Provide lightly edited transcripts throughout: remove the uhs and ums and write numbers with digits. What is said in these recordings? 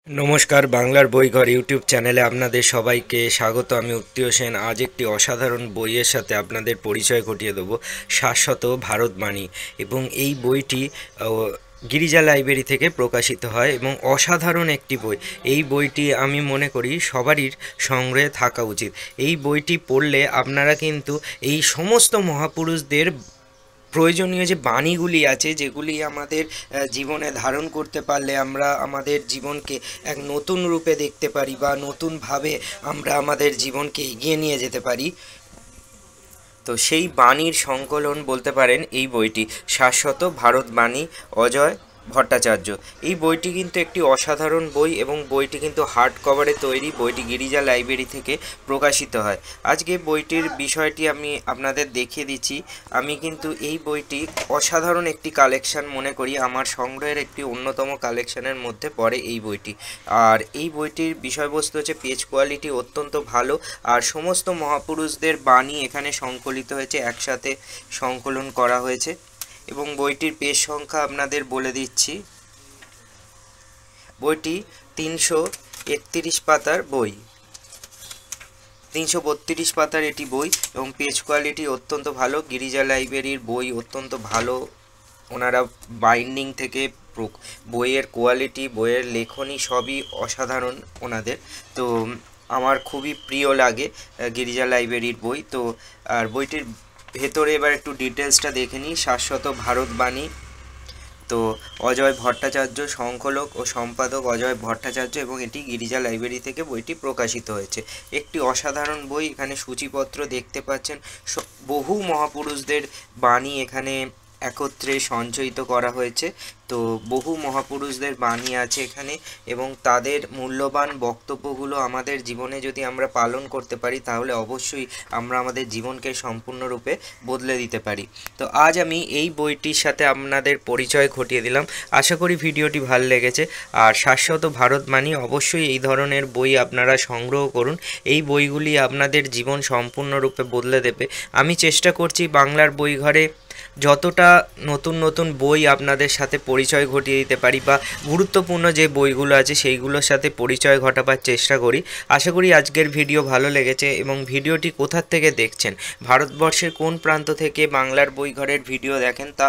নমস্কার, বাংলার বইঘর ইউটিউব চ্যানেলে আপনাদের সবাইকে স্বাগত। আমি উত্তীয় সেন। আজ একটি অসাধারণ বইয়ের সাথে আপনাদের পরিচয় ঘটিয়ে দেব, শাশ্বত ভারতবাণী। এবং এই বইটি গিরিজা লাইব্রেরি থেকে প্রকাশিত হয় এবং অসাধারণ একটি বই। এই বইটি আমি মনে করি সবারই সংগ্রহে থাকা উচিত। এই বইটি পড়লে আপনারা কিন্তু এই সমস্ত মহাপুরুষদের প্রয়োজনীয় যে বাণীগুলি আছে, যেগুলি আমাদের জীবনে ধারণ করতে পারলে আমরা আমাদের জীবনকে এক নতুন রূপে দেখতে পারি বা নতুনভাবে আমরা আমাদের জীবনকে এগিয়ে নিয়ে যেতে পারি। তো সেই বাণীর সংকলন বলতে পারেন এই বইটি, শাশ্বত ভারতবাণী, অজয় ভট্টাচার্য। এই বইটি কিন্তু একটি অসাধারণ বই এবং বইটি কিন্তু হার্ড কভারে তৈরি। বইটি গিরিজা লাইব্রেরি থেকে প্রকাশিত হয়। আজকে বইটির বিষয়টি আমি আপনাদের দেখিয়ে দিচ্ছি। আমি কিন্তু এই বইটি অসাধারণ একটি কালেকশন মনে করি, আমার সংগ্রহের একটি অন্যতম কালেকশনের মধ্যে পড়ে এই বইটি। আর এই বইটির বিষয়বস্তু হচ্ছে পেজ কোয়ালিটি অত্যন্ত ভালো, আর সমস্ত মহাপুরুষদের বাণী এখানে সংকলিত হয়েছে, একসাথে সংকলন করা হয়েছে। এবং বইটির পেজ সংখ্যা আপনাদের বলে দিচ্ছি। বইটি 331 পাতার বই, 332 পাতার এটি বই এবং পেজ কোয়ালিটি অত্যন্ত ভালো। গিরিজা লাইব্রেরির বই অত্যন্ত ভালো, ওনারা বাইন্ডিং থেকে বইয়ের কোয়ালিটি, বইয়ের লেখনী সবই অসাধারণ ওনাদের। তো আমার খুবই প্রিয় লাগে গিরিজা লাইব্রেরির বই। তো আর বইটির ভেতরে এবার একটু ডিটেলসটা দেখে নিই। শাশ্বত ভারতবাণী, তো অজয় ভট্টাচার্য, সংকলক ও সম্পাদক অজয় ভট্টাচার্য, এবং এটি গিরিজা লাইব্রেরি থেকে বইটি প্রকাশিত হয়েছে। একটি অসাধারণ বই। এখানে সূচিপত্র দেখতে পাচ্ছেন, বহু মহাপুরুষদের বাণী এখানে একত্রে সঞ্চয়িত করা হয়েছে। তো বহু মহাপুরুষদের বাণী আছে এখানে এবং তাদের মূল্যবান বক্তব্যগুলো আমাদের জীবনে যদি আমরা পালন করতে পারি তাহলে অবশ্যই আমরা আমাদের জীবনকে সম্পূর্ণরূপে বদলে দিতে পারি। তো আজ আমি এই বইটির সাথে আপনাদের পরিচয় ঘটিয়ে দিলাম। আশা করি ভিডিওটি ভালো লেগেছে। আর শাশ্বত ভারতবাণী, অবশ্যই এই ধরনের বই আপনারা সংগ্রহ করুন। এই বইগুলি আপনাদের জীবন সম্পূর্ণরূপে বদলে দেবে। আমি চেষ্টা করছি বাংলার বইঘরে যতটা নতুন নতুন বই আপনাদের সাথে পরিচয় ঘটিয়ে দিতে পারি বা গুরুত্বপূর্ণ যে বইগুলো আছে সেইগুলোর সাথে পরিচয় ঘটাবার চেষ্টা করি। আশা করি আজকের ভিডিও ভালো লেগেছে। এবং ভিডিওটি কোথা থেকে দেখছেন, ভারতবর্ষের কোন প্রান্ত থেকে বাংলার বইঘরের ভিডিও দেখেন, তা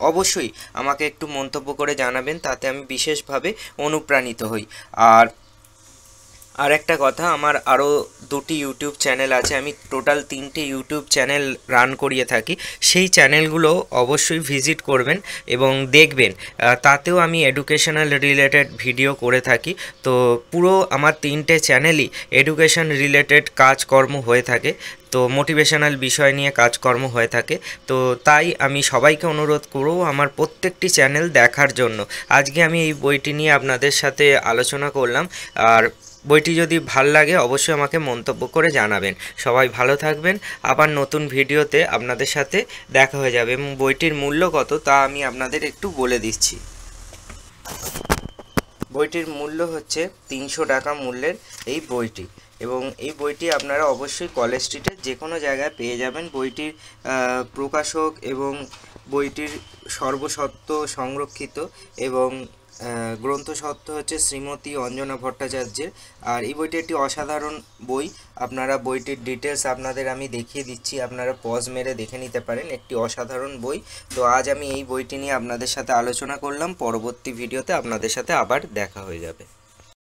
অবশ্যই আমাকে একটু মন্তব্য করে জানাবেন, তাতে আমি বিশেষভাবে অনুপ্রাণিত হই। আর একটা কথা, আমার আরও দুটি ইউটিউব চ্যানেল আছে। আমি টোটাল 3টে ইউটিউব চ্যানেল রান করিয়ে থাকি। সেই চ্যানেলগুলো অবশ্যই ভিজিট করবেন এবং দেখবেন। তাতেও আমি এডুকেশনাল রিলেটেড ভিডিও করে থাকি। তো পুরো আমার 3টে চ্যানেলই এডুকেশন রিলেটেড কাজকর্ম হয়ে থাকে, তো মোটিভেশনাল বিষয় নিয়ে কাজকর্ম হয়ে থাকে। তো তাই আমি সবাইকে অনুরোধ করব আমার প্রত্যেকটি চ্যানেল দেখার জন্য। আজকে আমি এই বইটি নিয়ে আপনাদের সাথে আলোচনা করলাম। আর বইটি যদি ভাল লাগে অবশ্যই আমাকে মন্তব্য করে জানাবেন। সবাই ভালো থাকবেন। আবার নতুন ভিডিওতে আপনাদের সাথে দেখা হয়ে যাবে। এবং বইটির মূল্য কত তা আমি আপনাদের একটু বলে দিচ্ছি। বইটির মূল্য হচ্ছে 300 টাকা মূল্যের এই বইটি। এবং এই বইটি আপনারা অবশ্যই কলেজ স্ট্রিটের যে কোনো জায়গায় পেয়ে যাবেন। বইটির প্রকাশক এবং বইটির সর্বস্বত্ব সংরক্ষিত এবং গ্রন্থস্বত্ব হচ্ছে শ্রীমতী অঞ্জনা ভট্টাচার্যের। আর এই বইটি একটি অসাধারণ বই। আপনারা বইটির ডিটেলস আপনাদের আমি দেখিয়ে দিচ্ছি, আপনারা পজ মেরে দেখে নিতে পারেন। একটি অসাধারণ বই। তো আজ আমি এই বইটি নিয়ে আপনাদের সাথে আলোচনা করলাম। পরবর্তী ভিডিওতে আপনাদের সাথে আবার দেখা হয়ে যাবে।